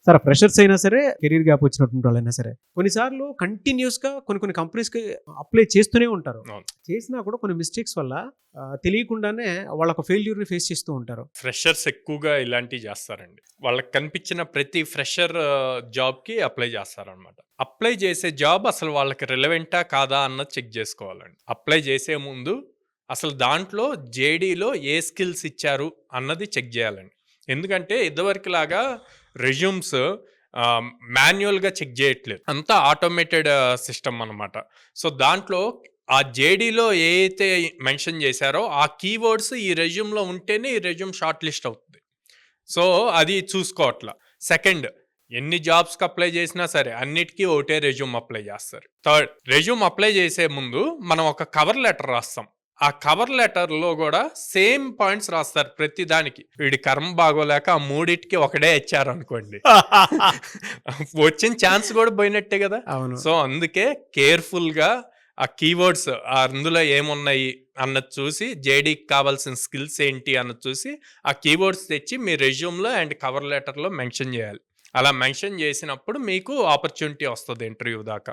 సరే ఫ్రెషర్స్ అయినా సరే, కెరీర్ గ్యాప్ వచ్చినటువంటి వాళ్ళైనా సరే, కొన్నిసార్లు కంటిన్యూస్‌గా కొన్ని కంపెనీస్‌కి అప్లై చేస్తూనే ఉంటారు. అవును. చేసినా కూడా కొన్ని మిస్టేక్స్ వల్ల తెలియకుండానే వాళ్ళొక ఫెయిల్యూర్‌ని ఫేస్ చేస్తూ ఉంటారు. ఫ్రెషర్స్ ఎక్కువగా ఇలాంటివి చేస్తారండి. వాళ్ళకి కనిపించిన ప్రతి ఫ్రెషర్ జాబ్‌కి అప్లై చేస్తారనమాట. అప్లై చేసే జాబ్ అసలు వాళ్ళకి రిలవెంటా కాదా అన్నది చెక్ చేసుకోవాలండి. అప్లై చేసే ముందు అసలు దాంట్లో జేడీలో ఏ స్కిల్స్ ఇచ్చారు అన్నది చెక్ చేయాలండి. ఎందుకంటే ఇదివరకులాగా రెజ్యూమ్స్ మాన్యువల్‌గా చెక్ చేయట్లేదు. అంతా ఆటోమేటెడ్ సిస్టమ్ అనమాట. సో దాంట్లో ఆ జేడీలో ఏ అయితే మెన్షన్ చేశారో ఆ కీవర్డ్స్ ఈ రెజ్యూమ్‌లో ఉంటేనే ఈ రెజ్యూమ్ షార్ట్ లిస్ట్ అవుతుంది. సో అది చూసుకోవట్ల. సెకండ్, ఎన్ని జాబ్స్‌కి అప్లై చేసినా సరే అన్నిటికీ ఒకటే రెజ్యూమ్ అప్లై చేస్తారు. థర్డ్, రెజ్యూమ్ అప్లై చేసే ముందు మనం ఒక కవర్ లెటర్ రాస్తాం. ఆ కవర్ లెటర్‌లో కూడా సేమ్ పాయింట్స్ రాస్తారు ప్రతి దానికి. వీడి కర్మ బాగోలేక ఆ మూడిటికి ఒకటే ఇచ్చారనుకోండి. వచ్చిన ఛాన్స్ కూడా పోయినట్టే కదా! అవును. సో అందుకే కేర్‌ఫుల్‌గా ఆ కీవర్డ్స్ అందులో ఏమున్నాయి అన్నది చూసి, జేడీకి కావాల్సిన స్కిల్స్ ఏంటి అన్నది చూసి, ఆ కీవర్డ్స్ తెచ్చి మీ రెజ్యూమ్‌లో అండ్ కవర్ లెటర్‌లో మెన్షన్ చేయాలి. అలా మెన్షన్ చేసినప్పుడు మీకు ఆపర్చునిటీ వస్తది ఇంటర్వ్యూ దాకా.